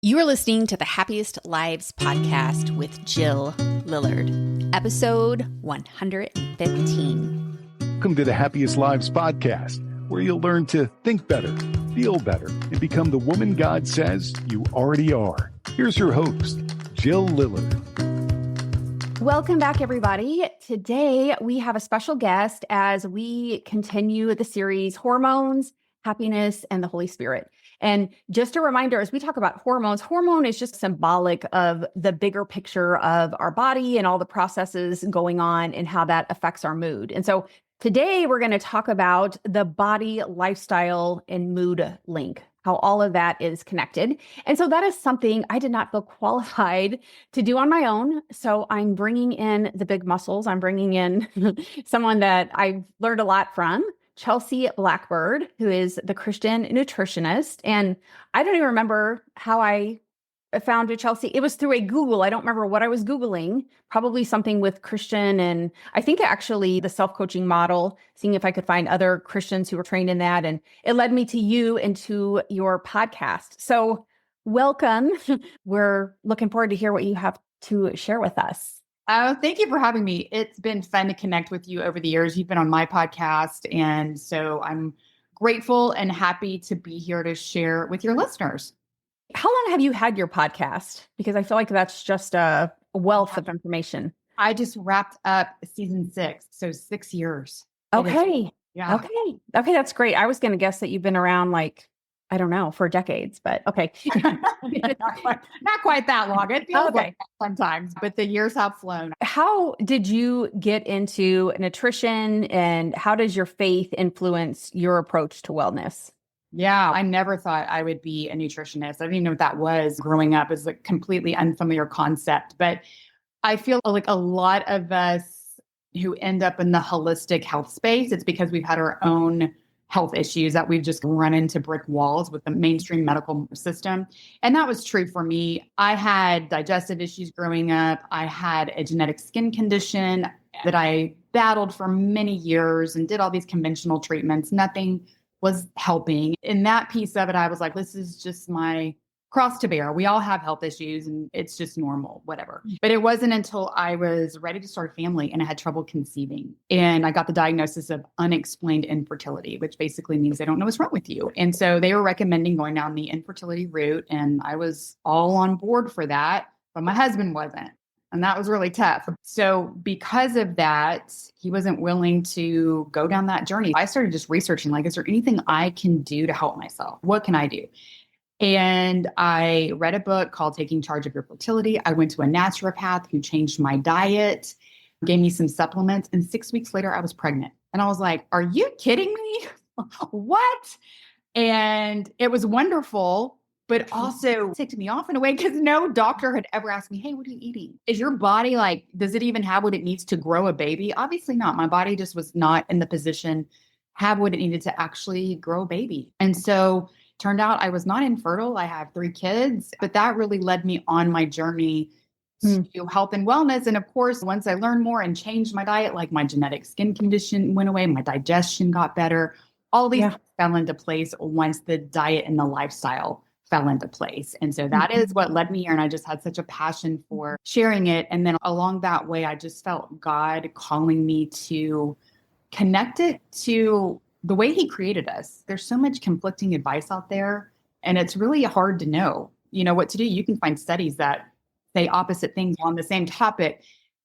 You are listening to the Happiest Lives Podcast with Jill Lillard, episode 115. Welcome to the Happiest Lives Podcast, where you'll learn to think better, feel better, and become the woman God says you already are. Here's your host, Jill Lillard. Welcome back, everybody. Today, we have a special guest as we continue the series Hormones, Happiness, and the Holy Spirit. And just a reminder, as we talk about hormones, hormone is just symbolic of the bigger picture of our body and all the processes going on and how that affects our mood. And so today we're going to talk about the body, lifestyle, and mood link, how all of that is connected. And so that is something I did not feel qualified to do on my own. So I'm bringing in the big muscles. I'm bringing in someone that I've learned a lot from, Chelsea Blackbird, who is the Christian nutritionist. And I don't even remember how I found Chelsea. It was through a Google. I don't remember what I was Googling, probably something with Christian. And I think actually the self-coaching model, seeing if I could find other Christians who were trained in that. And it led me to you and to your podcast. So welcome. We're looking forward to hear what you have to share with us. Oh, thank you for having me. It's been fun to connect with you over the years. You've been on my podcast. And so I'm grateful and happy to be here to share with your listeners. How long have you had your podcast? Because I feel like that's just a wealth of information. I just wrapped up season 6. So 6 years. Okay. Yeah. Okay. That's great. I was going to guess that you've been around I don't know, for decades, but okay. Not quite that long. It feels like that sometimes, but the years have flown. How did you get into nutrition and how does your faith influence your approach to wellness? Yeah, I never thought I would be a nutritionist. I didn't even know what that was growing up. It's a completely unfamiliar concept, but I feel like a lot of us who end up in the holistic health space, it's because we've had our own health issues that we've just run into brick walls with the mainstream medical system. And that was true for me. I had digestive issues growing up. I had a genetic skin condition that I battled for many years and did all these conventional treatments. Nothing was helping. In that piece of it, I was like, this is just my cross to bear. We all have health issues and it's just normal, whatever. But it wasn't until I was ready to start a family and I had trouble conceiving. And I got the diagnosis of unexplained infertility, which basically means they don't know what's wrong with you. And so they were recommending going down the infertility route. And I was all on board for that, but my husband wasn't. And that was really tough. So because of that, he wasn't willing to go down that journey. I started just researching, is there anything I can do to help myself? What can I do? And I read a book called Taking Charge of Your Fertility. I went to a naturopath who changed my diet, gave me some supplements, and 6 weeks later, I was pregnant. And I was like, are you kidding me? What? And it was wonderful, but also ticked me off in a way because no doctor had ever asked me, hey, what are you eating? Is your body does it even have what it needs to grow a baby? Obviously not. My body just was not in the position, have what it needed to actually grow a baby. And so turned out I was not infertile. I have 3 kids, but that really led me on my journey to health and wellness. And of course, once I learned more and changed my diet, my genetic skin condition went away, my digestion got better. All these fell into place once the diet and the lifestyle fell into place. And so that is what led me here. And I just had such a passion for sharing it. And then along that way, I just felt God calling me to connect it to the way he created us. There's so much conflicting advice out there, and it's really hard to know, what to do. You can find studies that say opposite things on the same topic.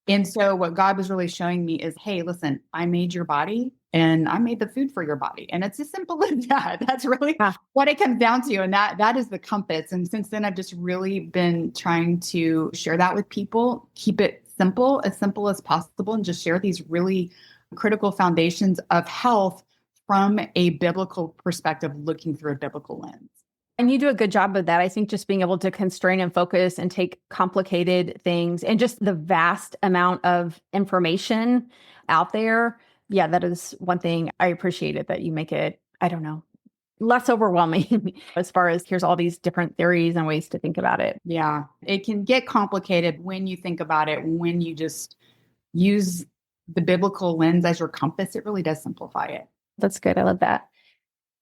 And so what God was really showing me is, hey, listen, I made your body and I made the food for your body. And it's as simple as that. That's really what it comes down to. And that is the compass. And since then, I've just really been trying to share that with people, keep it simple as possible, and just share these really critical foundations of health from a biblical perspective, looking through a biblical lens. And you do a good job of that. I think just being able to constrain and focus and take complicated things and just the vast amount of information out there. Yeah, that is one thing I appreciate it, that you make it, less overwhelming as far as here's all these different theories and ways to think about it. Yeah, it can get complicated when you think about it, when you just use the biblical lens as your compass. It really does simplify it. That's good. I love that.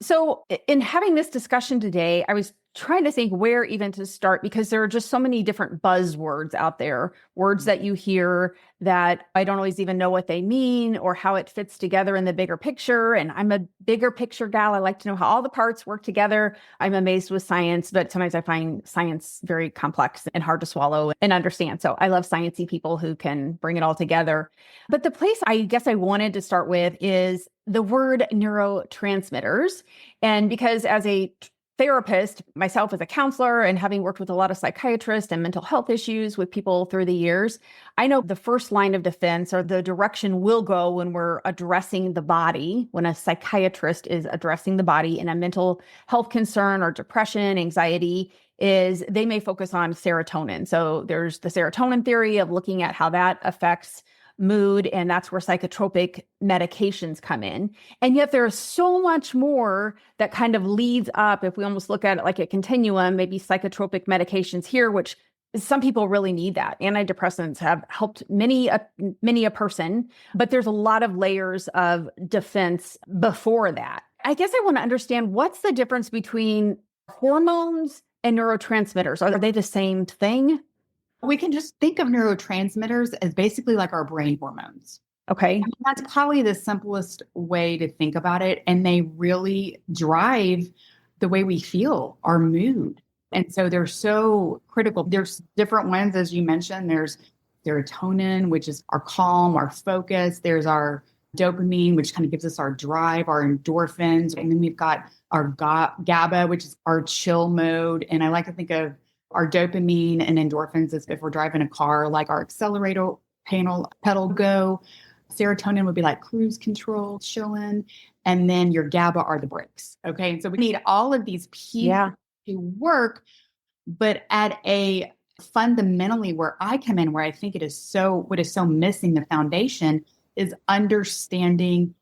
So in having this discussion today, I was trying to think where even to start, because there are just so many different buzzwords out there, words that you hear that I don't always even know what they mean or how it fits together in the bigger picture. And I'm a bigger picture gal. I like to know how all the parts work together. I'm amazed with science, but sometimes I find science very complex and hard to swallow and understand. So I love sciencey people who can bring it all together. But the place I guess I wanted to start with is the word neurotransmitters. And because as a therapist, myself as a counselor, and having worked with a lot of psychiatrists and mental health issues with people through the years, I know the first line of defense or the direction we'll go when we're addressing the body, when a psychiatrist is addressing the body in a mental health concern or depression, anxiety, is they may focus on serotonin. So there's the serotonin theory of looking at how that affects mood, and that's where psychotropic medications come in. And yet there's so much more that kind of leads up, if we almost look at it like a continuum, maybe psychotropic medications here, which some people really need that. Antidepressants have helped many a person, but there's a lot of layers of defense before that. I guess I want to understand, what's the difference between hormones and neurotransmitters? Are they the same thing? We can just think of neurotransmitters as basically like our brain hormones. Okay. I mean, that's probably the simplest way to think about it. And they really drive the way we feel, our mood. And so they're so critical. There's different ones, as you mentioned. There's serotonin, which is our calm, our focus. There's our dopamine, which kind of gives us our drive, our endorphins. And then we've got our GABA, which is our chill mode. And I like to think of our dopamine and endorphins as if we're driving a car, like our accelerator pedal go. Serotonin would be like cruise control, chilling. And then your GABA are the brakes. Okay. And so we need all of these pieces to work, but at a fundamentally where I come in, where I think what is so missing, the foundation, is understanding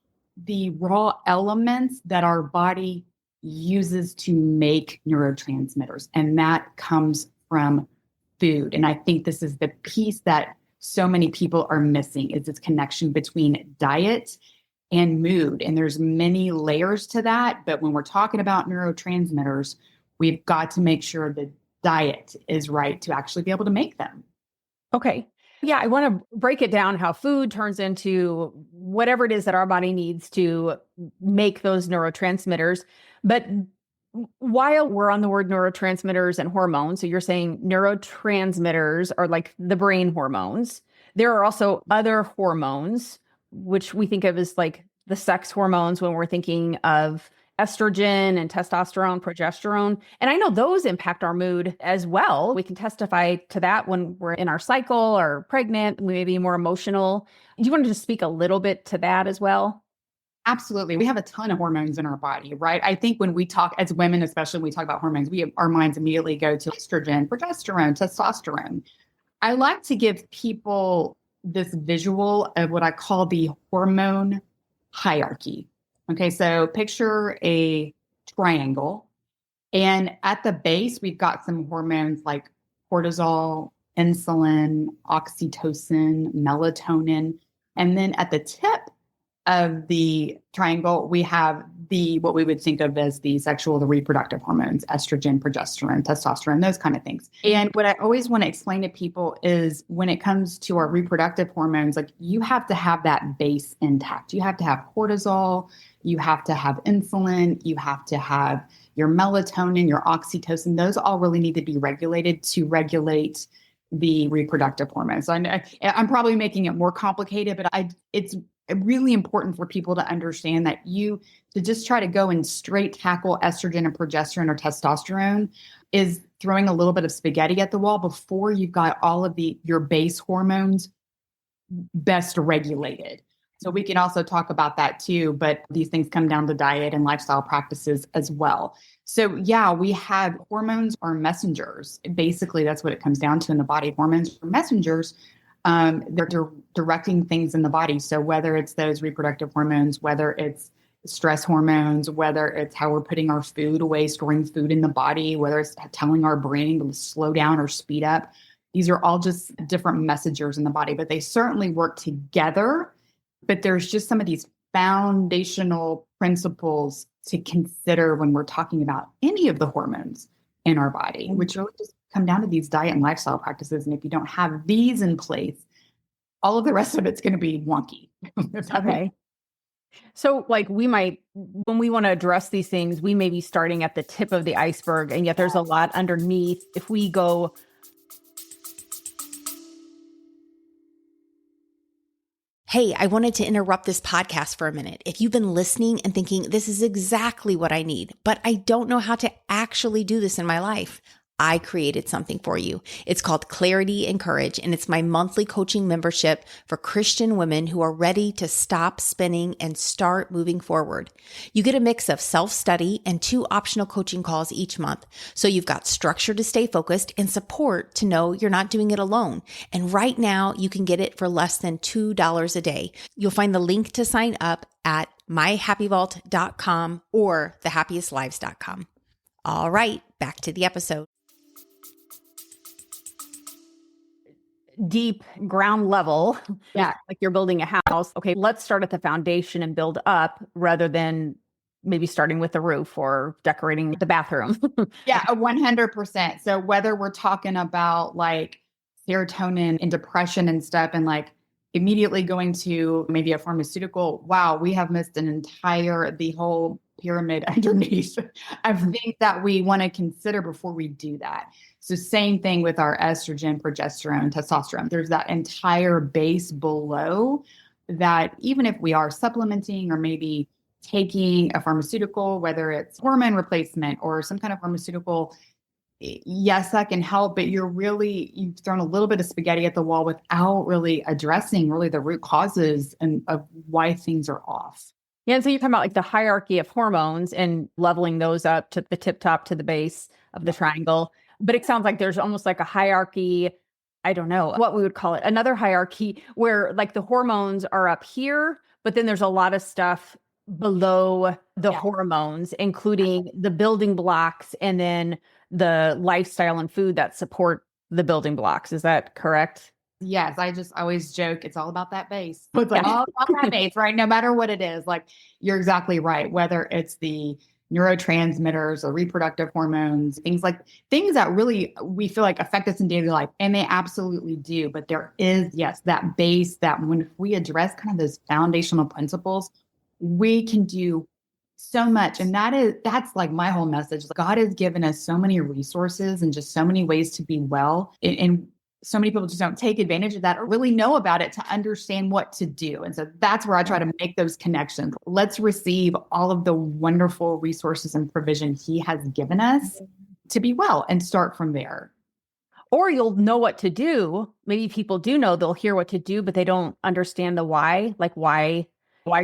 the raw elements that our body uses to make neurotransmitters. And that comes from food. And I think this is the piece that so many people are missing, is this connection between diet and mood. And there's many layers to that. But when we're talking about neurotransmitters, we've got to make sure the diet is right to actually be able to make them. Okay. Yeah, I want to break it down, how food turns into whatever it is that our body needs to make those neurotransmitters. But while we're on the word neurotransmitters and hormones, so you're saying neurotransmitters are like the brain hormones. There are also other hormones, which we think of as like the sex hormones when we're thinking of estrogen and testosterone, progesterone. And I know those impact our mood as well. We can testify to that when we're in our cycle or pregnant, we may be more emotional. Do you want to just speak a little bit to that as well? Absolutely. We have a ton of hormones in our body, right? I think when we talk as women, especially when we talk about hormones, our minds immediately go to estrogen, progesterone, testosterone. I like to give people this visual of what I call the hormone hierarchy. Okay, so picture a triangle, and at the base, we've got some hormones like cortisol, insulin, oxytocin, melatonin. And then at the tip of the triangle, we have what we would think of as the reproductive hormones, estrogen, progesterone, testosterone, those kind of things. And what I always want to explain to people is when it comes to our reproductive hormones, like you have to have that base intact. You have to have cortisol, you have to have insulin, you have to have your melatonin, your oxytocin. Those all really need to be regulated to regulate the reproductive hormones. So I'm probably making it more complicated, but it's really important for people to understand that to just try to go and straight tackle estrogen and progesterone or testosterone is throwing a little bit of spaghetti at the wall before you've got all of your base hormones best regulated. So we can also talk about that too, but these things come down to diet and lifestyle practices as well. So yeah, we have hormones are messengers. Basically, that's what it comes down to in the body. Hormones are messengers. They're directing things in the body. So whether it's those reproductive hormones, whether it's stress hormones, whether it's how we're putting our food away, storing food in the body, whether it's telling our brain to slow down or speed up, these are all just different messengers in the body, but they certainly work together. But there's just some of these foundational principles to consider when we're talking about any of the hormones. in our body, which really just come down to these diet and lifestyle practices. And if you don't have these in place, all of the rest of it's going to be wonky. Okay. So like when we want to address these things, we may be starting at the tip of the iceberg, and yet there's a lot underneath. If we go, Hey, I wanted to interrupt this podcast for a minute. If you've been listening and thinking, this is exactly what I need, but I don't know how to actually do this in my life, I created something for you. It's called Clarity and Courage, and it's my monthly coaching membership for Christian women who are ready to stop spinning and start moving forward. You get a mix of self-study and 2 optional coaching calls each month. So you've got structure to stay focused and support to know you're not doing it alone. And right now you can get it for less than $2 a day. You'll find the link to sign up at myhappyvault.com or thehappiestlives.com. All right, back to the episode. deep ground level, Yeah. like you're building a house. Okay, let's start at the foundation and build up rather than maybe starting with the roof or decorating the bathroom. Yeah, 100%. So whether we're talking about like serotonin and depression and stuff, and like immediately going to maybe a pharmaceutical, wow, we have missed the whole pyramid underneath of things that we want to consider before we do that. So same thing with our estrogen, progesterone, testosterone. There's that entire base below that even if we are supplementing or maybe taking a pharmaceutical, whether it's hormone replacement or some kind of pharmaceutical, yes, that can help, but you've thrown a little bit of spaghetti at the wall without really addressing really the root causes of why things are off. Yeah. And so you're talking about like the hierarchy of hormones and leveling those up to the tip top to the base of the triangle. But it sounds like there's almost like a hierarchy. I don't know what we would call it. Another hierarchy where like the hormones are up here, but then there's a lot of stuff below the hormones, including the building blocks and then the lifestyle and food that support the building blocks. Is that correct? Yes, I just always joke, it's all about that base. It's like all about that base, right? No matter what it is, like you're exactly right. Whether it's the neurotransmitters or reproductive hormones, things that really we feel like affect us in daily life, and they absolutely do. But there is, yes, that base that when we address kind of those foundational principles, we can do so much. And that's like my whole message. God has given us so many resources and just so many ways to be well. And so many people just don't take advantage of that or really know about it to understand what to do. And so that's where I try to make those connections. Let's receive all of the wonderful resources and provision He has given us to be well and start from there. Or you'll know what to do. Maybe people do know, they'll hear what to do, but they don't understand the why. Like why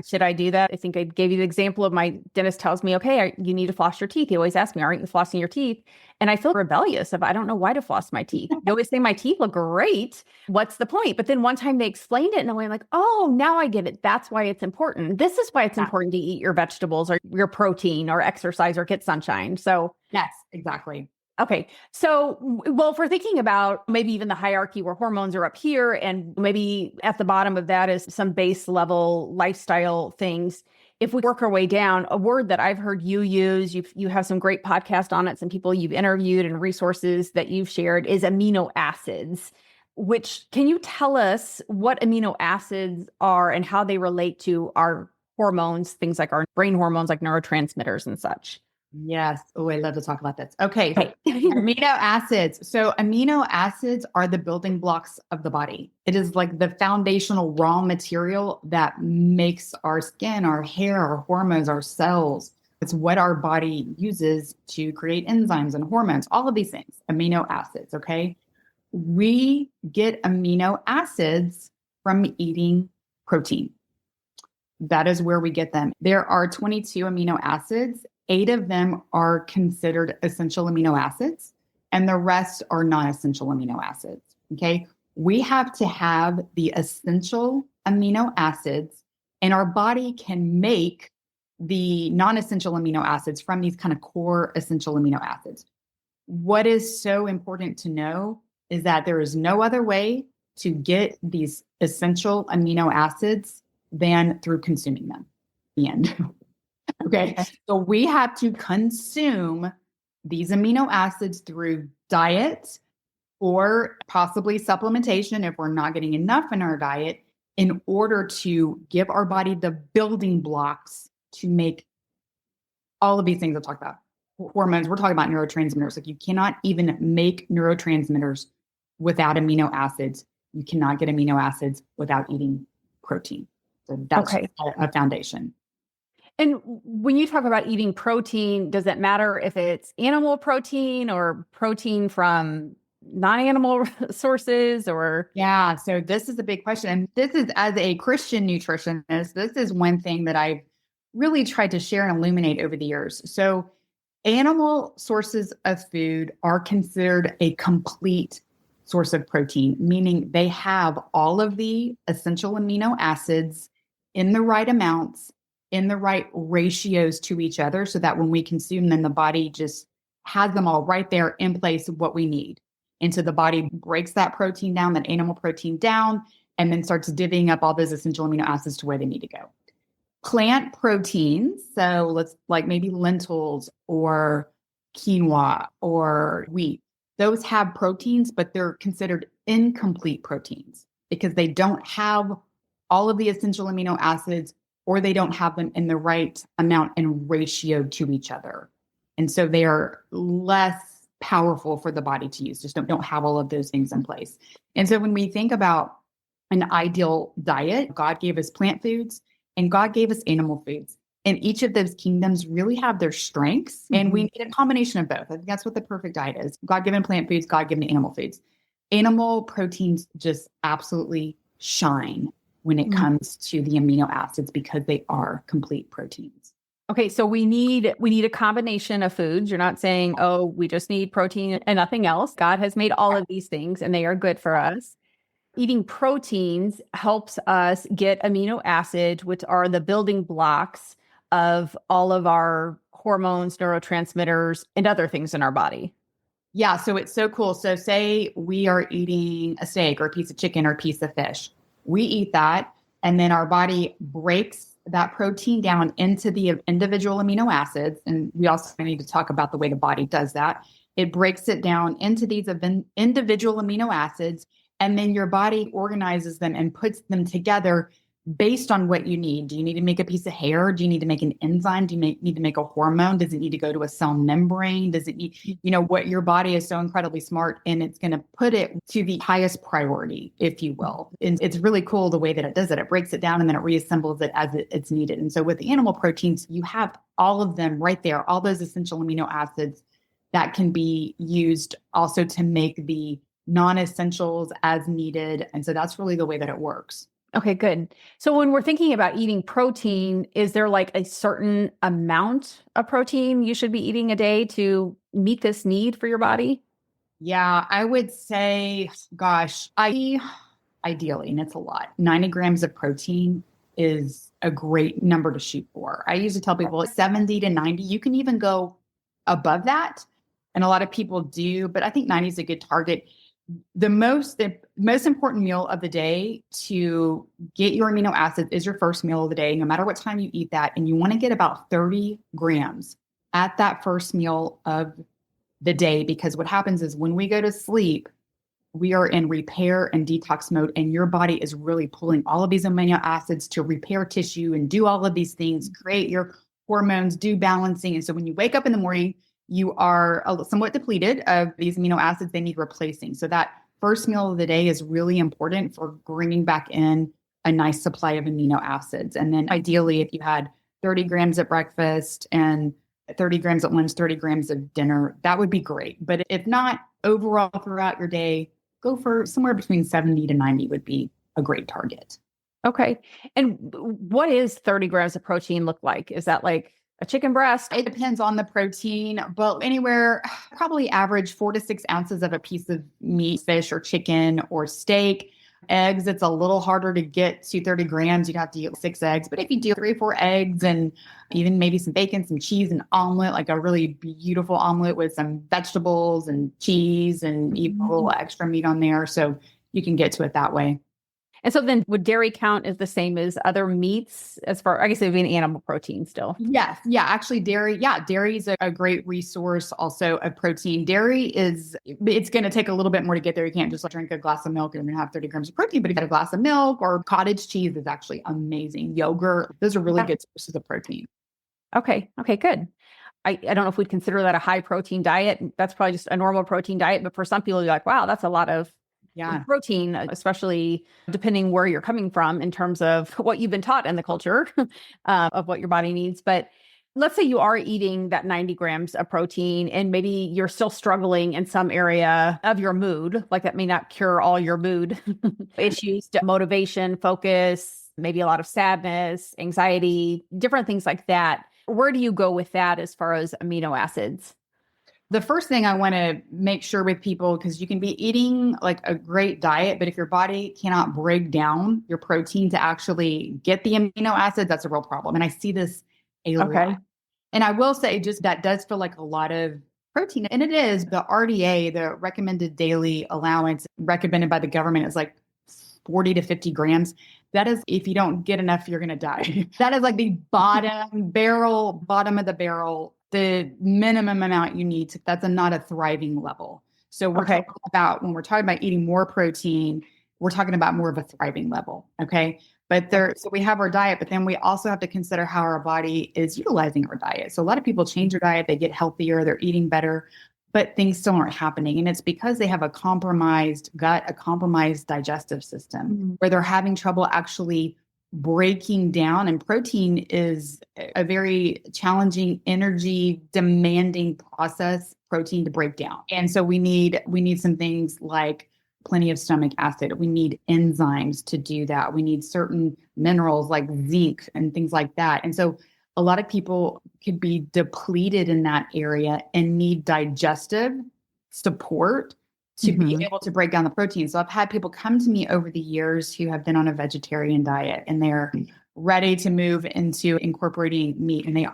should I do that? I think I gave you the example of my dentist tells me, okay, you need to floss your teeth. He always asks me, aren't you flossing your teeth? And I feel rebellious I don't know why to floss my teeth. They always say my teeth look great. What's the point? But then one time they explained it in a way I'm like, oh, now I get it. That's why it's important. This is why it's important to eat your vegetables or your protein or exercise or get sunshine. So yes, exactly. Okay. So, well, if we're thinking about maybe even the hierarchy where hormones are up here and maybe at the bottom of that is some base level lifestyle things. If we work our way down, a word that I've heard you use, you have some great podcasts on it, some people you've interviewed and resources that you've shared is amino acids, which can you tell us what amino acids are and how they relate to our hormones, things like our brain hormones, like neurotransmitters and such? Yes. Oh, I love to talk about this. Okay. Amino acids. So amino acids are the building blocks of the body. It is like the foundational raw material that makes our skin, our hair, our hormones, our cells. It's what our body uses to create enzymes and hormones, all of these things, amino acids. Okay. We get amino acids from eating protein. That is where we get them. There are 22 amino acids. 8 of them are considered essential amino acids, and the rest are non-essential amino acids. Okay. We have to have the essential amino acids, and our body can make the non-essential amino acids from these kind of core essential amino acids. What is so important to know is that there is no other way to get these essential amino acids than through consuming them. The end. Okay. So we have to consume these amino acids through diet or possibly supplementation if we're not getting enough in our diet in order to give our body the building blocks to make all of these things I'll talk about. Hormones, we're talking about neurotransmitters. Like you cannot even make neurotransmitters without amino acids. You cannot get amino acids without eating protein. So that's a foundation. And when you talk about eating protein, does it matter if it's animal protein or protein from non-animal sources or? Yeah. So this is a big question. And this is, as a Christian nutritionist, this is one thing that I've really tried to share and illuminate over the years. So animal sources of food are considered a complete source of protein, meaning they have all of the essential amino acids in the right amounts, in the right ratios to each other, so that when we consume them, the body just has them all right there in place of what we need. And so the body breaks that protein down, that animal protein down, and then starts divvying up all those essential amino acids to where they need to go. Plant proteins, so let's like maybe lentils or quinoa or wheat, those have proteins, but they're considered incomplete proteins because they don't have all of the essential amino acids, or they don't have them in the right amount and ratio to each other. And so they are less powerful for the body to use, just don't have all of those things in place. And so when we think about an ideal diet, God gave us plant foods and God gave us animal foods. And each of those kingdoms really have their strengths. And we need a combination of both. I think that's what the perfect diet is. God-given plant foods, God-given animal foods. Animal proteins just absolutely shine when it comes to the amino acids because they are complete proteins. Okay, so we need a combination of foods. You're not saying, oh, we just need protein and nothing else. God has made all of these things and they are good for us. Eating proteins helps us get amino acids, which are the building blocks of all of our hormones, neurotransmitters, and other things in our body. Yeah, so it's so cool. So say we are eating a steak or a piece of chicken or a piece of fish. We eat that, and then our body breaks that protein down into the individual amino acids. And we also need to talk about the way the body does that. It breaks it down into these individual amino acids, and then your body organizes them and puts them together based on what you need. Do you need to make a piece of hair? Do you need to make an enzyme? Do you need to make a hormone? Does it need to go to a cell membrane? Does it need, what your body is so incredibly smart, and it's going to put it to the highest priority, if you will. And it's really cool the way that it does it. It breaks it down and then it reassembles it as it's needed. And so with the animal proteins, you have all of them right there, all those essential amino acids that can be used also to make the non-essentials as needed. And so that's really the way that it works. Okay, good. So when we're thinking about eating protein, is there like a certain amount of protein you should be eating a day to meet this need for your body? Yeah, I would say, ideally, and it's a lot, 90 grams of protein is a great number to shoot for. I usually tell people 70 to 90. You can even go above that. And a lot of people do, but I think 90 is a good target. The most important meal of the day to get your amino acids is your first meal of the day, no matter what time you eat that. And you want to get about 30 grams at that first meal of the day, because what happens is when we go to sleep, we are in repair and detox mode, and your body is really pulling all of these amino acids to repair tissue and do all of these things, create your hormones, do balancing. And so when you wake up in the morning, you are somewhat depleted of these amino acids. They need replacing. So that first meal of the day is really important for bringing back in a nice supply of amino acids. And then ideally, if you had 30 grams at breakfast and 30 grams at lunch, 30 grams at dinner, that would be great. But if not, overall throughout your day, go for somewhere between 70 to 90 would be a great target. Okay. And what is 30 grams of protein look like? Is that like a chicken breast? It depends on the protein, but anywhere, probably average 4 to 6 ounces of a piece of meat, fish or chicken or steak. Eggs, it's a little harder to get to 30 grams. You'd have to eat 6 eggs. But if you do 3 or 4 eggs and even maybe some bacon, some cheese, and omelet, like a really beautiful omelet with some vegetables and cheese and even a little extra meat on there. So you can get to it that way. And so then would dairy count as the same as other meats as far, I guess it would be an animal protein still. Yes. Yeah. Actually, dairy is a great resource also of protein. It's going to take a little bit more to get there. You can't just drink a glass of milk and you're going to have 30 grams of protein, but if you get a glass of milk or cottage cheese is actually amazing. Yogurt, those are really good sources of protein. Okay. Okay, good. I don't know if we'd consider that a high protein diet. That's probably just a normal protein diet. But for some people, you're like, wow, that's a lot of protein, especially depending where you're coming from in terms of what you've been taught in the culture of what your body needs. But let's say you are eating that 90 grams of protein and maybe you're still struggling in some area of your mood. Like that may not cure all your mood issues, motivation, focus, maybe a lot of sadness, anxiety, different things like that. Where do you go with that as far as amino acids? The first thing I want to make sure with people, because you can be eating like a great diet, but if your body cannot break down your protein to actually get the amino acids, that's a real problem. And I see this a lot. And I will say just that does feel like a lot of protein. And it is. The RDA, the recommended daily allowance recommended by the government is like 40 to 50 grams. That is, if you don't get enough, you're going to die. That is like the bottom of the barrel, the minimum amount you need. That's not a thriving level. So we're talking about, when we're talking about eating more protein, we're talking about more of a thriving level. Okay. But so we have our diet, but then we also have to consider how our body is utilizing our diet. So a lot of people change their diet, they get healthier, they're eating better, but things still aren't happening. And it's because they have a compromised gut, a compromised digestive system, where they're having trouble actually breaking down. And protein is a very challenging, energy demanding process, protein to break down. And so we need some things like plenty of stomach acid. We need enzymes to do that. We need certain minerals like zinc and things like that. And so a lot of people could be depleted in that area and need digestive support to be able to break down the protein. So I've had people come to me over the years who have been on a vegetarian diet and they're ready to move into incorporating meat. And they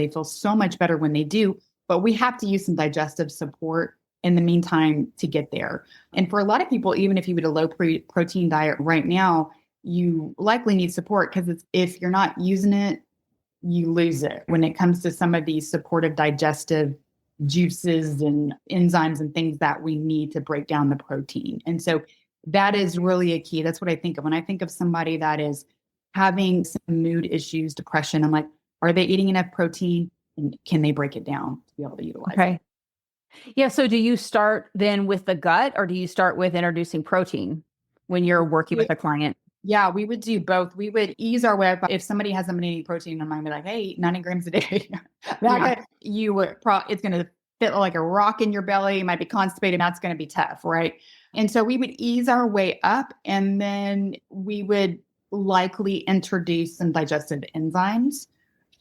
feel so much better when they do, but we have to use some digestive support in the meantime to get there. And for a lot of people, even if you eat a low protein diet right now, you likely need support because if you're not using it, you lose it when it comes to some of these supportive digestive juices and enzymes and things that we need to break down the protein. And so that is really a key. That's what I think of when I think of somebody that is having some mood issues, depression. I'm like, are they eating enough protein and can they break it down to be able to utilize it? Yeah. So do you start then with the gut or do you start with introducing protein when you're working with a client? Yeah, we would do both. We would ease our way up. If somebody hasn't been eating protein, I'm going to be like, hey, 90 grams a day. It's going to fit like a rock in your belly. You might be constipated. That's going to be tough, right? And so we would ease our way up and then we would likely introduce some digestive enzymes,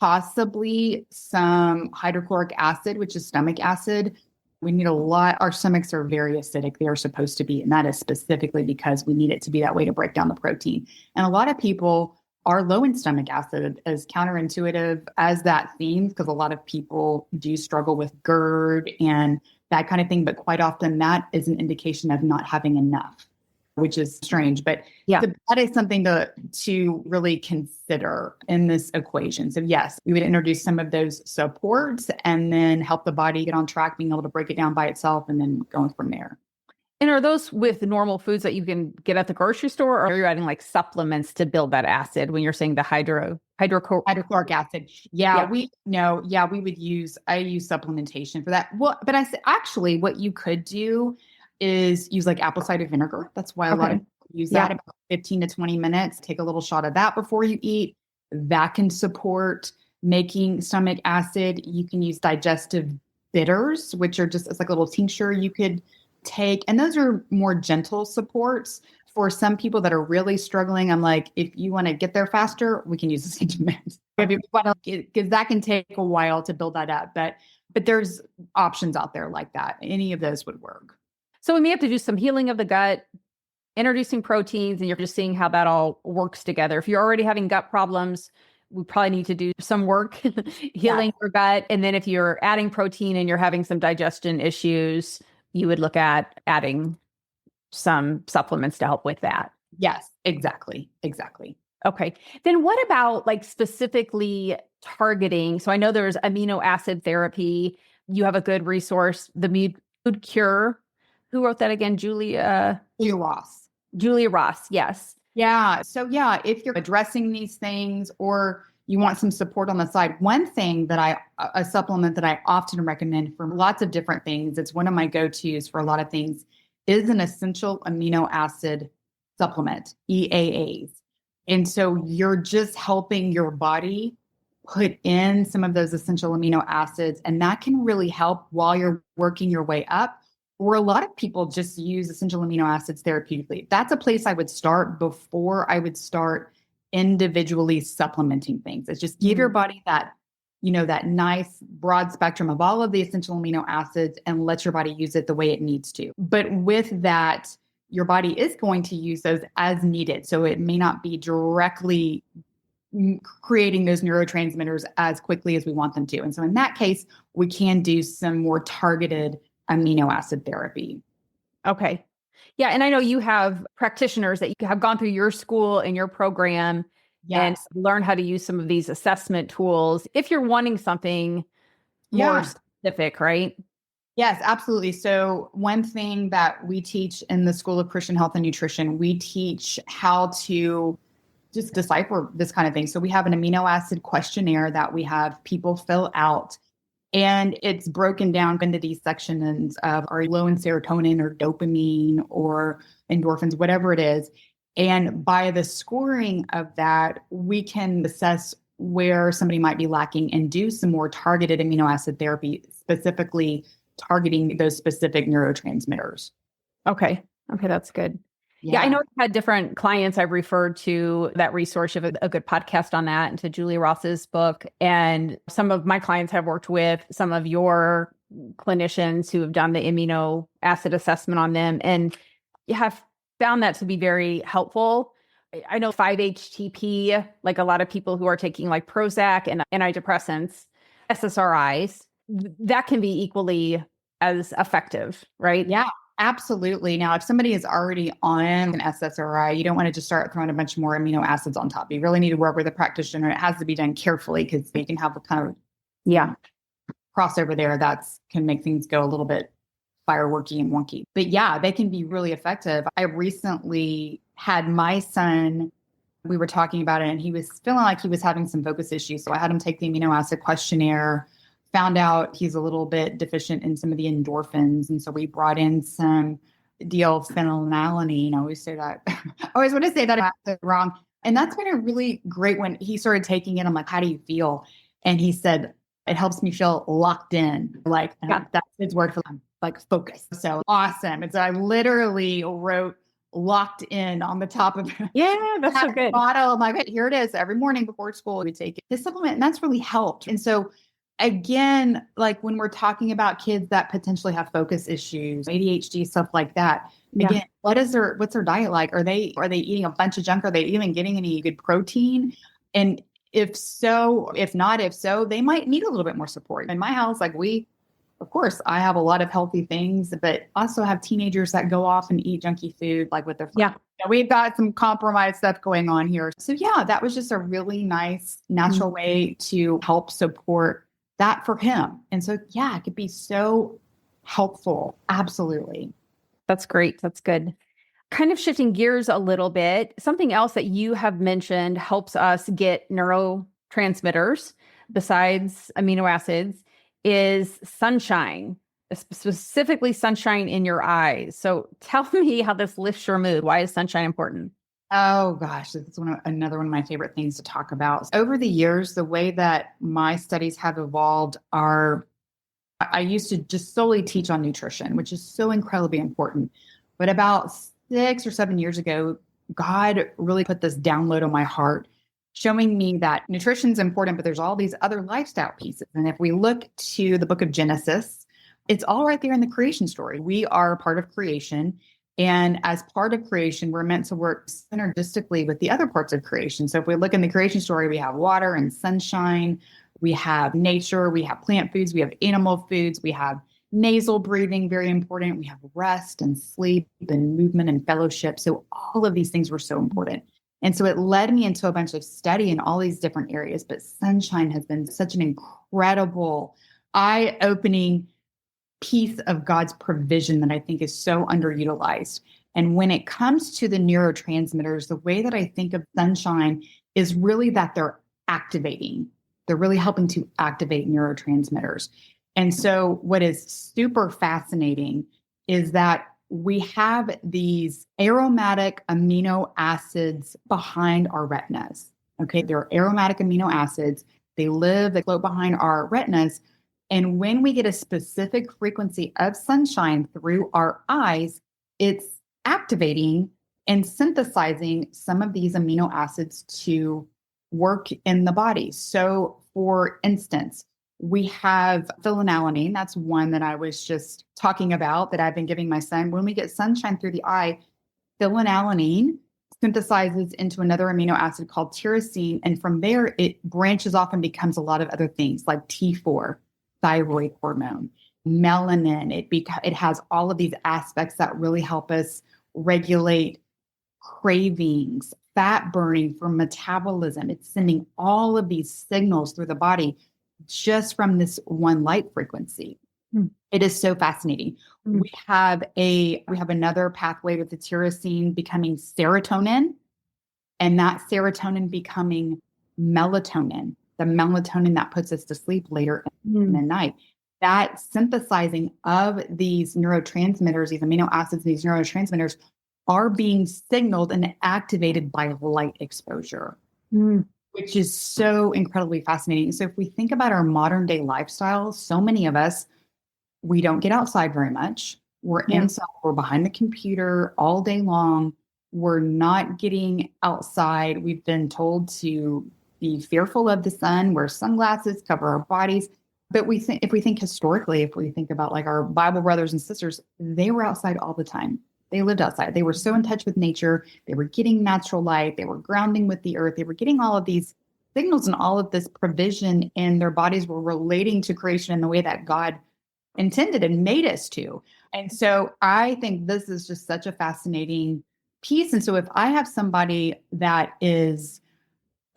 possibly some hydrochloric acid, which is stomach acid. We need a lot. Our stomachs are very acidic. They are supposed to be. And that is specifically because we need it to be that way to break down the protein. And a lot of people are low in stomach acid, as counterintuitive as that seems, because a lot of people do struggle with GERD and that kind of thing. But quite often that is an indication of not having enough, which is strange. But that is something to really consider in this equation. So yes, we would introduce some of those supports and then help the body get on track, being able to break it down by itself and then going from there. And are those with normal foods that you can get at the grocery store, or are you adding like supplements to build that acid when you're saying the hydrochloric acid? I use supplementation for that. Well, but actually what you could do is use like apple cider vinegar. That's why a lot of people use that about 15 to 20 minutes. Take a little shot of that before you eat. That can support making stomach acid. You can use digestive bitters, which are it's like a little tincture you could take. And those are more gentle supports for some people that are really struggling. I'm like, if you want to get there faster, we can use the supplements. Because that can take a while to build that up. But there's options out there like that. Any of those would work. So we may have to do some healing of the gut, introducing proteins, and you're just seeing how that all works together. If you're already having gut problems, we probably need to do some work healing your gut. And then if you're adding protein and you're having some digestion issues, you would look at adding some supplements to help with that. Yes, exactly. Exactly. Okay. Then what about like specifically targeting? So I know there's amino acid therapy. You have a good resource, the Mood Cure. Who wrote that again? Julia Ross. Julia Ross. Yes. Yeah. So yeah, if you're addressing these things or you want some support on the side, one thing that a supplement that I often recommend for lots of different things, it's one of my go-tos for a lot of things, is an essential amino acid supplement, EAAs. And so you're just helping your body put in some of those essential amino acids, and that can really help while you're working your way up. Or a lot of people just use essential amino acids therapeutically. That's a place I would start before I would start individually supplementing things. It's just give your body that, that nice broad spectrum of all of the essential amino acids and let your body use it the way it needs to. But with that, your body is going to use those as needed. So it may not be directly creating those neurotransmitters as quickly as we want them to. And so in that case, we can do some more targeted amino acid therapy. Okay. Yeah. And I know you have practitioners that you have gone through your school and your program and learn how to use some of these assessment tools if you're wanting something more specific, right? Yes, absolutely. So one thing that we teach in the School of Christian Health and Nutrition, we teach how to just decipher this kind of thing. So we have an amino acid questionnaire that we have people fill out. And it's broken down into these sections of are you low in serotonin or dopamine or endorphins, whatever it is. And by the scoring of that, we can assess where somebody might be lacking and do some more targeted amino acid therapy, specifically targeting those specific neurotransmitters. Okay. Okay. That's good. Yeah, I know I've had different clients I've referred to that resource. You have a good podcast on that and to Julia Ross's book. And some of my clients have worked with some of your clinicians who have done the amino acid assessment on them and you have found that to be very helpful. I know 5-HTP, like a lot of people who are taking like Prozac and antidepressants, SSRIs, that can be equally as effective, right? Yeah. Absolutely. Now, if somebody is already on an SSRI, you don't want to just start throwing a bunch more amino acids on top. You really need to work with a practitioner. It has to be done carefully because you can have a kind of crossover there that can make things go a little bit fireworky and wonky. But yeah, they can be really effective. I recently had my son, we were talking about it, and he was feeling like he was having some focus issues. So I had him take the amino acid questionnaire. Found out he's a little bit deficient in some of the endorphins. And so we brought in some phenylalanine. I always say that. I always want to say that I said it wrong. And that's been a really great when he started taking it. I'm like, how do you feel? And he said, it helps me feel locked in. Like that's his word for like focus. So awesome. And so I literally wrote locked in on the top of that's so good. Bottle. I'm like, here it is. Every morning before school, we take this supplement. And that's really helped. And so again, like when we're talking about kids that potentially have focus issues, ADHD, stuff like that, again, what's their diet like? Are they eating a bunch of junk? Are they even getting any good protein? And if so, they might need a little bit more support. In my house, of course, I have a lot of healthy things, but also have teenagers that go off and eat junky food, like with their friends. Yeah. We've got some compromised stuff going on here. So that was just a really nice, natural way to help support that for him. And so, it could be so helpful. Absolutely. That's great. That's good. Kind of shifting gears a little bit. Something else that you have mentioned helps us get neurotransmitters besides amino acids is sunshine, specifically sunshine in your eyes. So tell me how this lifts your mood. Why is sunshine important? Oh gosh, this is another one of my favorite things to talk about. Over the years, the way that my studies have evolved I used to just solely teach on nutrition, which is so incredibly important. But about 6 or 7 years ago, God really put this download on my heart, showing me that nutrition is important, but there's all these other lifestyle pieces. And if we look to the book of Genesis, it's all right there in the creation story. We are part of creation. And as part of creation, we're meant to work synergistically with the other parts of creation. So if we look in the creation story, we have water and sunshine, we have nature, we have plant foods, we have animal foods, we have nasal breathing, very important. We have rest and sleep and movement and fellowship. So all of these things were so important. And so it led me into a bunch of study in all these different areas. But sunshine has been such an incredible, eye-opening piece of God's provision that I think is so underutilized. And when it comes to the neurotransmitters, the way that I think of sunshine is really that they're activating. They're really helping to activate neurotransmitters. And so what is super fascinating is that we have these aromatic amino acids behind our retinas. Okay, they're aromatic amino acids. They float behind our retinas. And when we get a specific frequency of sunshine through our eyes, it's activating and synthesizing some of these amino acids to work in the body. So for instance, we have phenylalanine. That's one that I was just talking about that I've been giving my son. When we get sunshine through the eye, phenylalanine synthesizes into another amino acid called tyrosine. And from there, it branches off and becomes a lot of other things like T4, thyroid hormone, melanin. It has all of these aspects that really help us regulate cravings, fat burning, for metabolism. It's sending all of these signals through the body just from this one light frequency. It is so fascinating. We have another pathway with the tyrosine becoming serotonin, and that serotonin becoming melatonin, the melatonin that puts us to sleep later in the night. That synthesizing of these neurotransmitters, these amino acids, these neurotransmitters are being signaled and activated by light exposure, which is so incredibly fascinating. So if we think about our modern day lifestyle, so many of us, we don't get outside very much. We're inside, we're behind the computer all day long. We're not getting outside. We've been told to be fearful of the sun, wear sunglasses, cover our bodies. But if we think historically, if we think about like our Bible brothers and sisters, they were outside all the time. They lived outside. They were so in touch with nature. They were getting natural light. They were grounding with the earth. They were getting all of these signals and all of this provision, and their bodies were relating to creation in the way that God intended and made us to. And so I think this is just such a fascinating piece. And so if I have somebody that is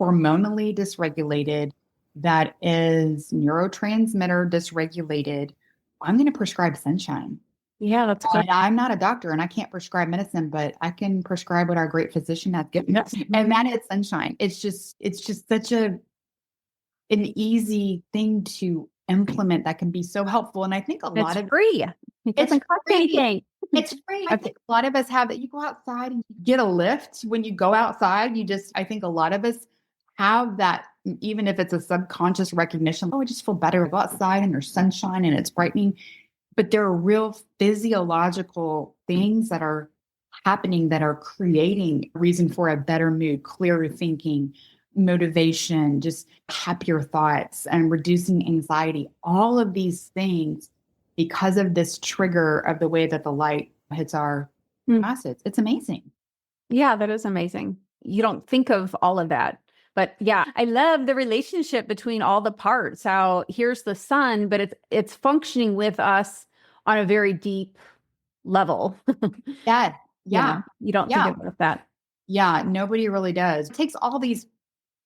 hormonally dysregulated, that is neurotransmitter dysregulated, I'm going to prescribe sunshine. Yeah, that's good. And I'm not a doctor and I can't prescribe medicine, but I can prescribe what our great physician has given us. And that is sunshine. It's just such an easy thing to implement that can be so helpful. And I think it's free. It doesn't cost anything. It's free. I think a lot of us have that. You go outside and you get a lift. When you go outside, I think a lot of us have that, even if it's a subconscious recognition. Oh, I just feel better. I go outside and there's sunshine and it's brightening. But there are real physiological things that are happening that are creating a reason for a better mood, clearer thinking, motivation, just happier thoughts, and reducing anxiety. All of these things because of this trigger of the way that the light hits our acids. It's amazing. Yeah, that is amazing. You don't think of all of that. But yeah, I love the relationship between all the parts. How here's the sun, but it's functioning with us on a very deep level. Yeah. You don't think about that. Yeah, nobody really does. It takes all these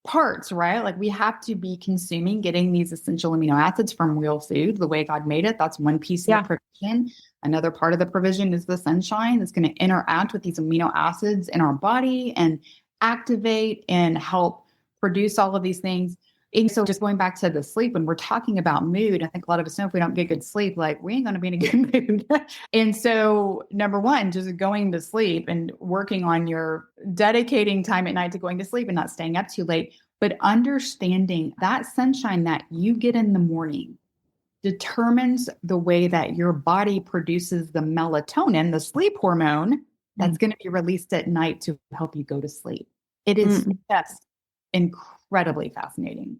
parts, right? Like we have to be getting these essential amino acids from real food, the way God made it. That's one piece of the provision. Another part of the provision is the sunshine that's going to interact with these amino acids in our body and activate and help produce all of these things. And so just going back to the sleep, when we're talking about mood, I think a lot of us know if we don't get good sleep, like we ain't going to be in a good mood. And so number one, just going to sleep and working on your dedicating time at night to going to sleep and not staying up too late, but understanding that sunshine that you get in the morning determines the way that your body produces the melatonin, the sleep hormone that's going to be released at night to help you go to sleep. It is just incredibly fascinating.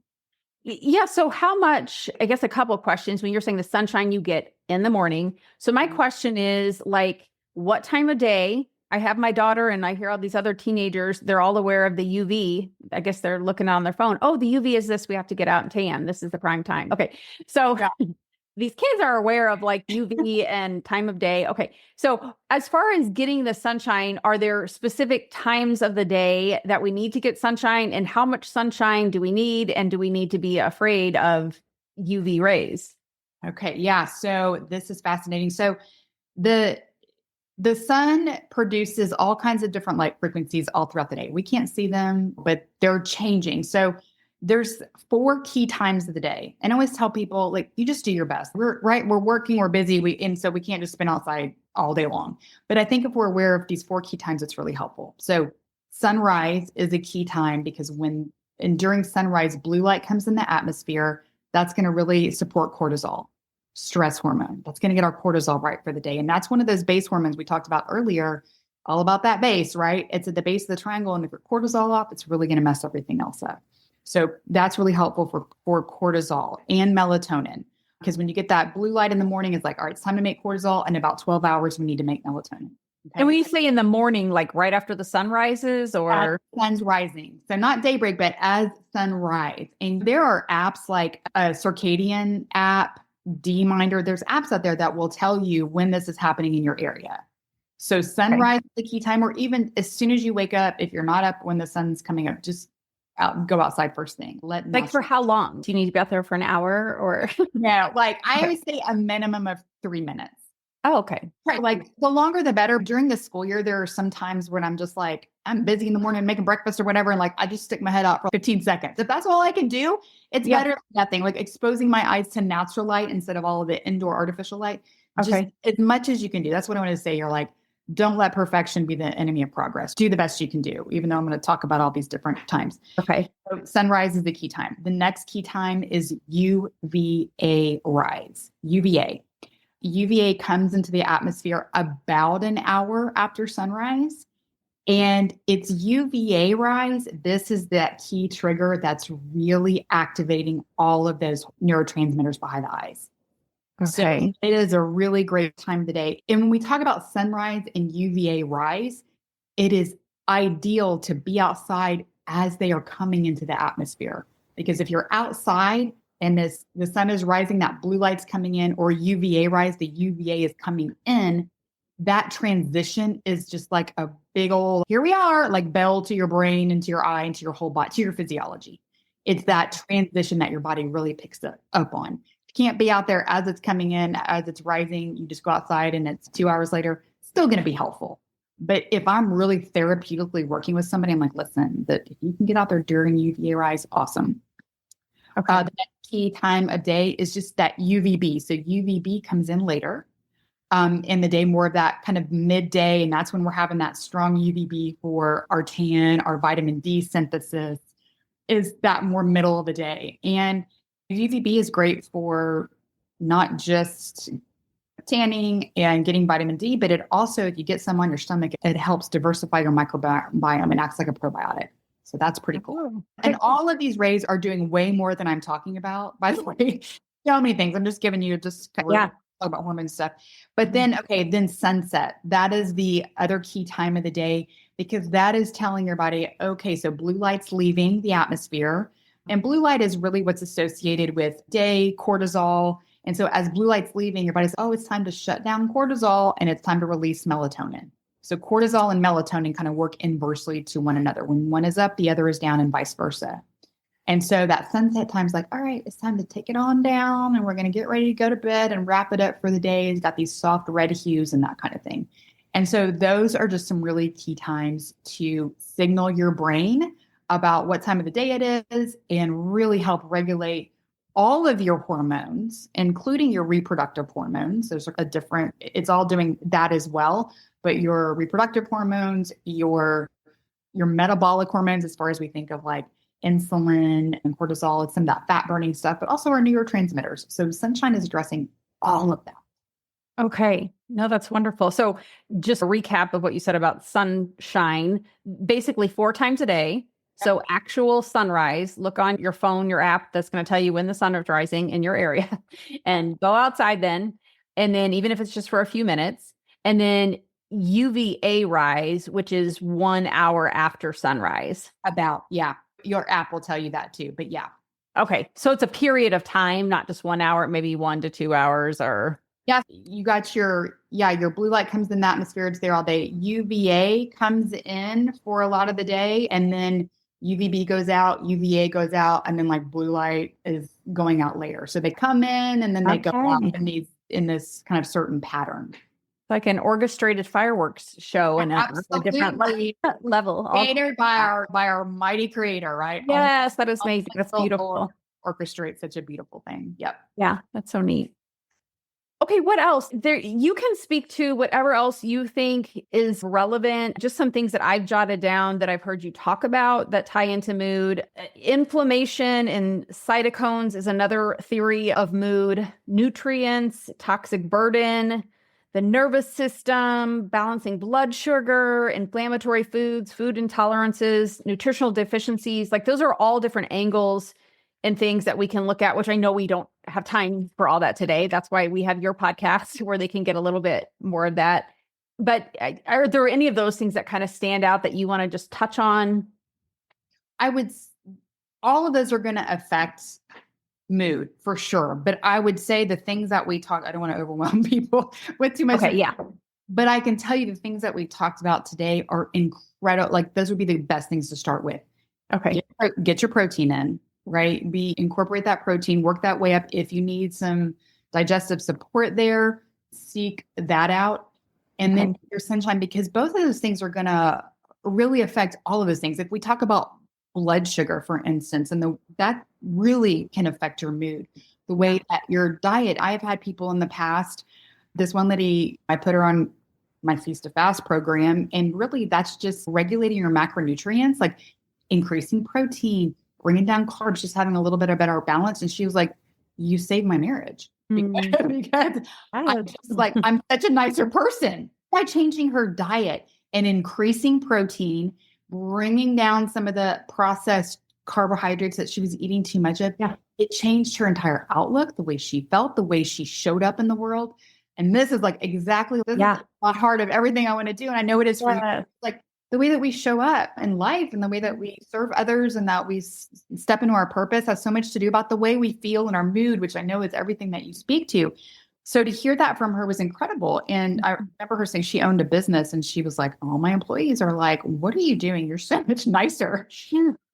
Yeah. So how much, I guess a couple of questions when you're saying the sunshine you get in the morning. So my question is like, what time of day? I have my daughter and I hear all these other teenagers, they're all aware of the UV. I guess they're looking on their phone. Oh, the UV is this. We have to get out and tan. This is the prime time. Okay. So these kids are aware of like UV and time of day. Okay. So as far as getting the sunshine, are there specific times of the day that we need to get sunshine, and how much sunshine do we need? And do we need to be afraid of UV rays? Okay. Yeah. So this is fascinating. So the sun produces all kinds of different light frequencies all throughout the day. We can't see them, but they're changing. So there's 4 key times of the day. And I always tell people, like, you just do your best. We're working, we're busy. And so we can't just spend outside all day long. But I think if we're aware of these 4 key times, it's really helpful. So sunrise is a key time because during sunrise, blue light comes in the atmosphere. That's going to really support cortisol, stress hormone. That's going to get our cortisol right for the day. And that's one of those base hormones we talked about earlier, all about that base, right? It's at the base of the triangle. And if your cortisol up, it's really going to mess everything else up. So that's really helpful for cortisol and melatonin. Because when you get that blue light in the morning, it's like, all right, it's time to make cortisol. And about 12 hours, we need to make melatonin. Okay? And when you say in the morning, like right after the sun rises, or as sun's rising. So not daybreak, but as sunrise. And there are apps like a circadian app, D-Minder. There's apps out there that will tell you when this is happening in your area. So sunrise is the key time, or even as soon as you wake up, if you're not up when the sun's coming up, just go outside first thing. Like for how long? Do you need to be out there for an hour or? No, like I always say a minimum of 3 minutes. Oh, okay. Right. Like the longer, the better. During the school year, there are some times when I'm just like, I'm busy in the morning making breakfast or whatever. And like, I just stick my head out for 15 seconds. If that's all I can do, it's better than nothing. Like exposing my eyes to natural light instead of all of the indoor artificial light. Just as much as you can do. That's what I want to say. You're like, don't let perfection be the enemy of progress. Do the best you can do, even though I'm going to talk about all these different times. Okay. So sunrise is the key time. The next key time is UVA rise. UVA comes into the atmosphere about an hour after sunrise. And it's UVA rise. This is that key trigger that's really activating all of those neurotransmitters behind the eyes. Okay. So it is a really great time of the day. And when we talk about sunrise and UVA rise, it is ideal to be outside as they are coming into the atmosphere. Because if you're outside and the sun is rising, that blue light's coming in, or UVA rise, the UVA is coming in, that transition is just like a big old, here we are, like bell to your brain and to your eye and to your whole body, to your physiology. It's that transition that your body really picks up on. You can't be out there as it's coming in, as it's rising. You just go outside and it's 2 hours later, still going to be helpful. But if I'm really therapeutically working with somebody, I'm like, listen, that if you can get out there during UVA rise, awesome. Okay. The next key time of day is just that UVB. So UVB comes in later in the day, more of that kind of midday. And that's when we're having that strong UVB for our tan, our vitamin D synthesis, is that more middle of the day. And UVB is great for not just tanning and getting vitamin D, but it also, if you get some on your stomach, it helps diversify your microbiome and acts like a probiotic. So that's pretty cool. And all of these rays are doing way more than I'm talking about, by the way. So many things. I'm just giving you talk about hormone stuff. But then, then sunset. That is the other key time of the day, because that is telling your body, okay, so blue light's leaving the atmosphere. And blue light is really what's associated with day, cortisol. And so as blue light's leaving, your body's, it's time to shut down cortisol and it's time to release melatonin. So cortisol and melatonin kind of work inversely to one another. When one is up, the other is down, and vice versa. And so that sunset time is like, all right, it's time to take it on down and we're going to get ready to go to bed and wrap it up for the day. It's got these soft red hues and that kind of thing. And so those are just some really key times to signal your brain about what time of the day it is and really help regulate all of your hormones, including your reproductive hormones. There's it's all doing that as well, but your reproductive hormones, your metabolic hormones, as far as we think of like insulin and cortisol, it's some of that fat burning stuff, but also our neurotransmitters. So sunshine is addressing all of that. Okay. No, that's wonderful. So just a recap of what you said about sunshine, basically 4 times a day. So actual sunrise, look on your phone, your app that's going to tell you when the sun is rising in your area, and go outside then. And then even if it's just for a few minutes, and then UVA rise, which is 1 hour after sunrise. Your app will tell you that too, but yeah. Okay. So it's a period of time, not just 1 hour, maybe 1 to 2 hours or. Yeah. You got your blue light comes in the atmosphere. It's there all day. UVA comes in for a lot of the day, and then UVB goes out, UVA goes out, and then like blue light is going out later. So they come in and then they go out in this kind of certain pattern. Like an orchestrated fireworks show and a different level. Created by our mighty creator, right? Yes, that is amazing. That's beautiful. Orchestrate such a beautiful thing. Yep. Yeah, that's so neat. Okay, what else? You can speak to whatever else you think is relevant. Just some things that I've jotted down that I've heard you talk about that tie into mood. Inflammation and cytokines is another theory of mood. Nutrients, toxic burden, the nervous system, balancing blood sugar, inflammatory foods, food intolerances, nutritional deficiencies. Like those are all different angles and things that we can look at, which I know we don't have time for all that today. That's why we have your podcast where they can get a little bit more of that. But are there any of those things that kind of stand out that you want to just touch on? All of those are going to affect mood for sure. But I would say the things that we talk, I don't want to overwhelm people with too much. Okay, yeah. But I can tell you the things that we talked about today are incredible. Like those would be the best things to start with. Okay. Get your protein in. Right? Incorporate that protein, work that way up. If you need some digestive support there, seek that out. And then your sunshine, because both of those things are going to really affect all of those things. If we talk about blood sugar, for instance, and that really can affect your mood, the way that your diet, I have had people in the past, this one lady, I put her on my Feast to Fast program. And really that's just regulating your macronutrients, like increasing protein, bringing down carbs, just having a little bit of better balance. And she was like, you saved my marriage. Because I'm such a nicer person by changing her diet and increasing protein, bringing down some of the processed carbohydrates that she was eating too much of. Yeah. It changed her entire outlook, the way she felt, the way she showed up in the world. And this is like exactly is the heart of everything I want to do. And I know it is for you. Like the way that we show up in life and the way that we serve others and that we step into our purpose has so much to do about the way we feel in our mood, which I know is everything that you speak to. So to hear that from her was incredible. And I remember her saying she owned a business and she was like, all my employees are like, what are you doing? You're so much nicer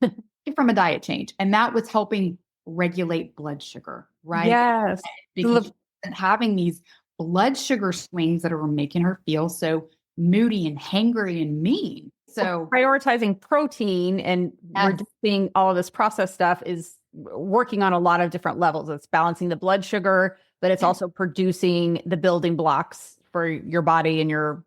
from a diet change. And that was helping regulate blood sugar, right? Yes. Because having these blood sugar swings that are making her feel so moody and hangry and mean. So prioritizing protein and reducing all of this processed stuff is working on a lot of different levels. It's balancing the blood sugar, but it's also producing the building blocks for your body and your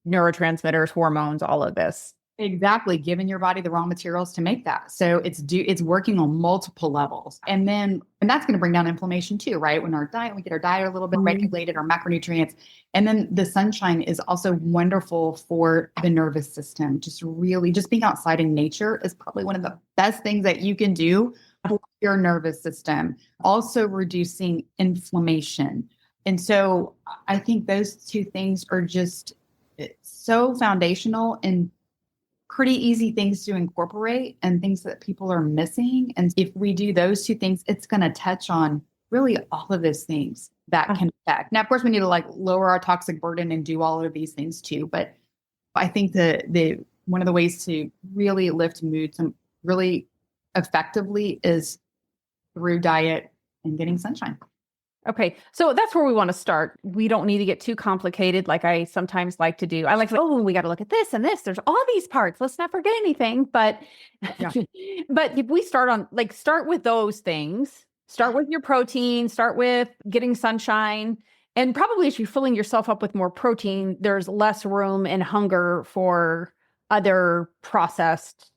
neurotransmitters, hormones, all of this. Exactly. Giving your body the raw materials to make that. So it's working on multiple levels. And that's going to bring down inflammation too, right? When we get our diet a little bit regulated, our macronutrients. And then the sunshine is also wonderful for the nervous system. Just being outside in nature is probably one of the best things that you can do for your nervous system. Also reducing inflammation. And so I think those two things are just so foundational and pretty easy things to incorporate and things that people are missing. And if we do those two things, it's going to touch on really all of those things that can affect. Now, of course, we need to lower our toxic burden and do all of these things too. But I think the one of the ways to really lift mood really effectively is through diet and getting sunshine. Okay. So that's where we want to start. We don't need to get too complicated like I sometimes like to do. I like, we got to look at this and this. There's all these parts. Let's not forget anything. But, but if we start with those things, start with your protein, start with getting sunshine. And probably as you're filling yourself up with more protein, there's less room and hunger for other processed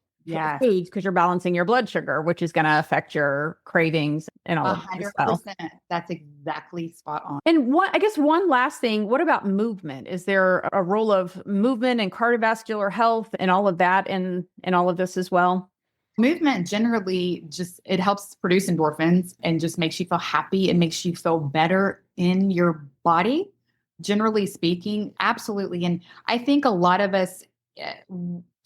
foods because you're balancing your blood sugar, which is going to affect your cravings and all of that. 100%. That's exactly spot on. And one last thing, what about movement? Is there a role of movement and cardiovascular health and all of that in all of this as well? Movement generally it helps produce endorphins and just makes you feel happy. It makes you feel better in your body. Generally speaking, absolutely. And I think a lot of us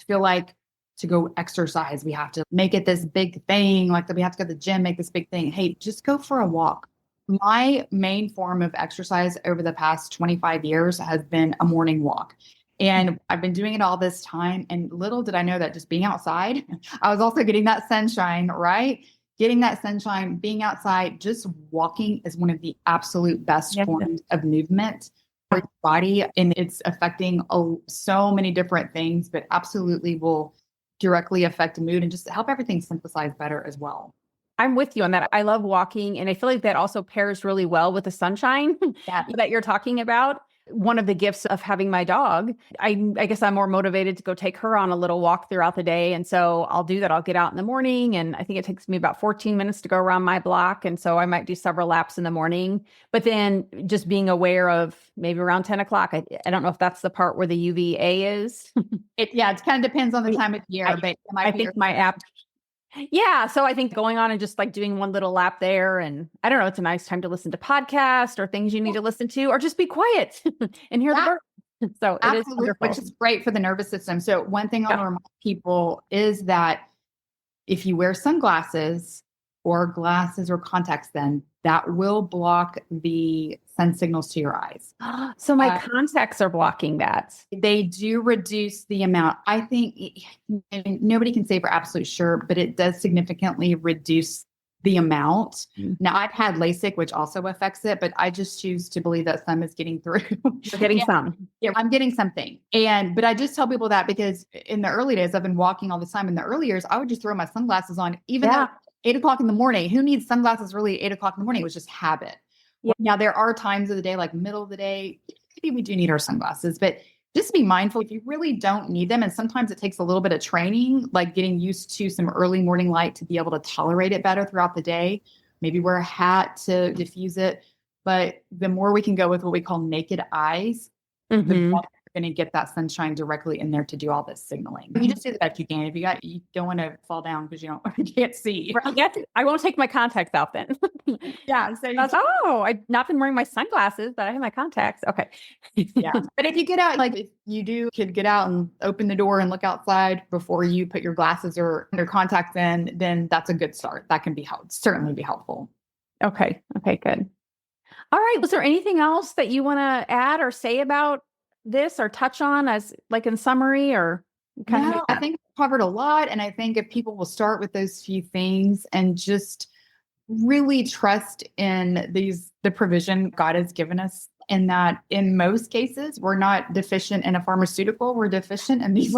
feel like to go exercise. We have to make it this big thing, like that we have to go to the gym, make this big thing. Hey, just go for a walk. My main form of exercise over the past 25 years has been a morning walk. And I've been doing it all this time. And little did I know that just being outside, I was also getting that sunshine, right? Getting that sunshine, being outside, just walking is one of the absolute best forms of movement for your body. And it's affecting so many different things, but absolutely will directly affect mood and just help everything synthesize better as well. I'm with you on that. I love walking. And I feel like that also pairs really well with the sunshine that you're talking about. One of the gifts of having my dog, I guess I'm more motivated to go take her on a little walk throughout the day. And so I'll do that. I'll get out in the morning, and I think it takes me about 14 minutes to go around my block. And so I might do several laps in the morning, but then just being aware of maybe around 10 o'clock. I don't know if that's the part where the UVA is. It kind of depends on the time of year, but I think my app. Yeah. So I think going on and just like doing one little lap there, and I don't know, it's a nice time to listen to podcasts or things you need to listen to, or just be quiet and hear the birds. So it is wonderful. Which is great for the nervous system. So one thing I'll remind people is that if you wear sunglasses or glasses or contacts, then that will block the sun signals to your eyes. So my contacts are blocking that. They do reduce the amount. I think nobody can say for absolute sure, but it does significantly reduce the amount. Now, I've had LASIK, which also affects it, but I just choose to believe that some is getting through. You're getting some. Yeah, I'm getting something. But I just tell people that because in the early days, I've been walking all the time. In the early years, I would just throw my sunglasses on, even though 8 o'clock in the morning. Who needs sunglasses really 8 o'clock in the morning? It was just habit. Yeah. Now, there are times of the day, like middle of the day, maybe we do need our sunglasses, but just be mindful if you really don't need them. And sometimes it takes a little bit of training, like getting used to some early morning light to be able to tolerate it better throughout the day. Maybe wear a hat to diffuse it. But the more we can go with what we call naked eyes, the more you're going to get that sunshine directly in there to do all this signaling. You just do the best you can. If you don't want to fall down because you can't see. I won't take my contacts out then. So I've not been wearing my sunglasses, but I have my contacts. Okay. But if you get out, like if you could get out and open the door and look outside before you put your glasses or your contacts in, then that's a good start. That can certainly be helpful. Okay. Okay, good. All right. Was there anything else that you want to add or say about this or touch on as like in summary or I think we covered a lot. And I think if people will start with those few things and just really trust in the provision God has given us, and that in most cases, we're not deficient in a pharmaceutical, we're deficient in these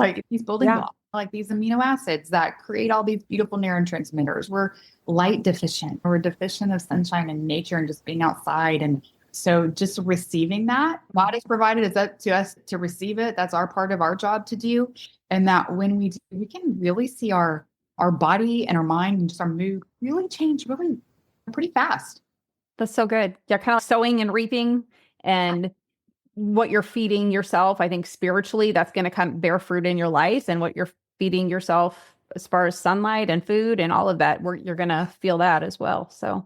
building blocks, like these amino acids that create all these beautiful neurotransmitters. We're light deficient, we're deficient of sunshine and nature and just being outside. And so just receiving that, God has provided, it's up to us to receive it. That's our part of our job to do. And that when we do, we can really see our body and our mind and just our mood really change really pretty fast. That's so good. Yeah, kind of sowing and reaping, and what you're feeding yourself, I think spiritually, that's going to kind of bear fruit in your life, and what you're feeding yourself as far as sunlight and food and all of that, you're going to feel that as well. So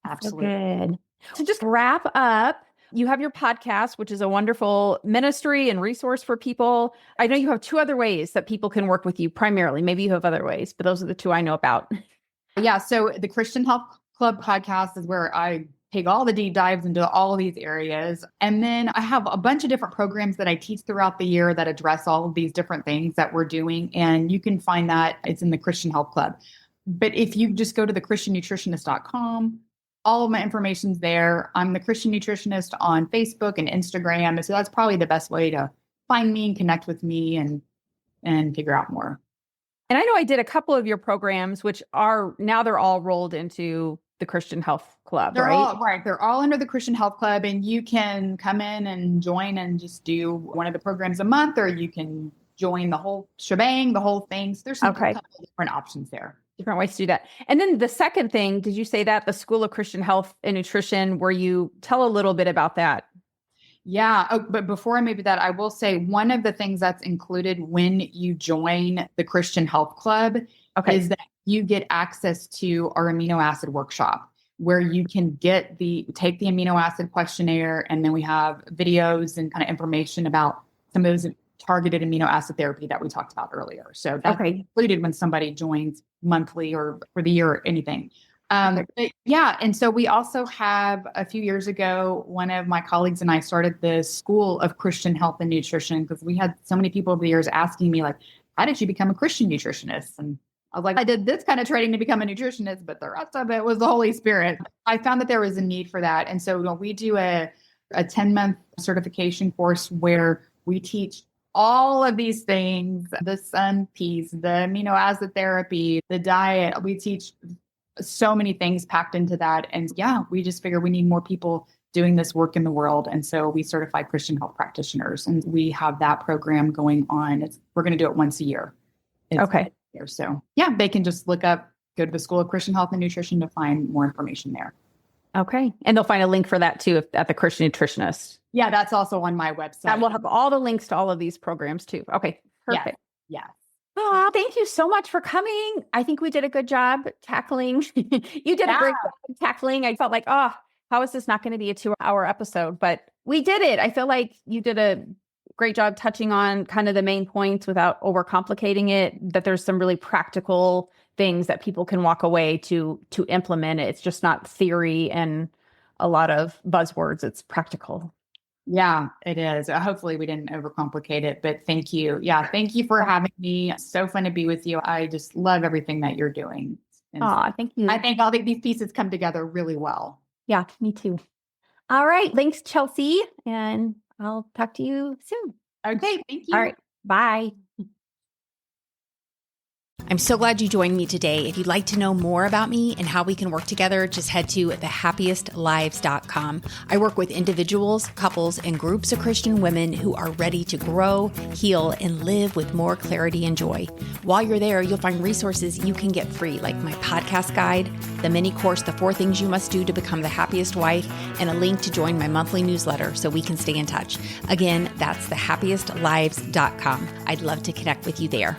absolutely. So good. To just wrap up, you have your podcast, which is a wonderful ministry and resource for people. I know you have 2 other ways that people can work with you primarily. Maybe you have other ways, but those are the 2 I know about. Yeah. So the Christian Health Club podcast is where I take all the deep dives into all of these areas. And then I have a bunch of different programs that I teach throughout the year that address all of these different things that we're doing. And you can find that it's in the Christian Health Club. But if you just go to thechristiannutritionist.com, all of my information's there. I'm the Christian Nutritionist on Facebook and Instagram. So that's probably the best way to find me and connect with me and figure out more. And I know I did a couple of your programs, which they're all rolled into the Christian Health Club, right? They're all under the Christian Health Club, and you can come in and join and just do one of the programs a month, or you can join the whole shebang, the whole thing. So there's some couple of different options there. Different ways to do that. And then the second thing, did you say that the School of Christian Health and Nutrition, where you tell a little bit about that? Yeah. But before I move to that, I will say one of the things that's included when you join the Christian Health Club is that you get access to our amino acid workshop, where you can take the amino acid questionnaire. And then we have videos and kind of information about some of those targeted amino acid therapy that we talked about earlier. So that's included when somebody joins monthly or for the year or anything. But yeah. And so we also have, a few years ago, one of my colleagues and I started this school of Christian health and nutrition, because we had so many people over the years asking me, like, how did you become a Christian nutritionist? And I was like, I did this kind of training to become a nutritionist, but the rest of it was the Holy Spirit. I found that there was a need for that. And so we do a 10-month certification course where we teach all of these things, the sun piece, the amino acid therapy, the diet. We teach so many things packed into that. And yeah, we just figure we need more people doing this work in the world. And so we certify Christian health practitioners, and we have that program going on. We're going to do it once a year. So yeah, they can just go to the School of Christian Health and Nutrition to find more information there. Okay. And they'll find a link for that too at the Christian Nutritionist. Yeah, that's also on my website. And we'll have all the links to all of these programs too. Okay. Perfect. Yes. Oh, thank you so much for coming. I think we did a good job tackling. You did a great job tackling. I felt like, how is this not going to be a 2-hour episode? But we did it. I feel like you did a great job touching on kind of the main points without overcomplicating it, that there's some really practical things that people can walk away to implement it. It's just not theory and a lot of buzzwords. It's practical. Yeah, it is. Hopefully we didn't overcomplicate it, but thank you. Yeah. Thank you for having me. So fun to be with you. I just love everything that you're doing. Thank you. I think all these pieces come together really well. Yeah, me too. All right. Thanks, Chelsea. And I'll talk to you soon. Okay. Thank you. All right. Bye. I'm so glad you joined me today. If you'd like to know more about me and how we can work together, just head to thehappiestlives.com. I work with individuals, couples, and groups of Christian women who are ready to grow, heal, and live with more clarity and joy. While you're there, you'll find resources you can get free, like my podcast guide, the mini course, The 4 Things You Must Do to Become the Happiest Wife, and a link to join my monthly newsletter so we can stay in touch. Again, that's thehappiestlives.com. I'd love to connect with you there.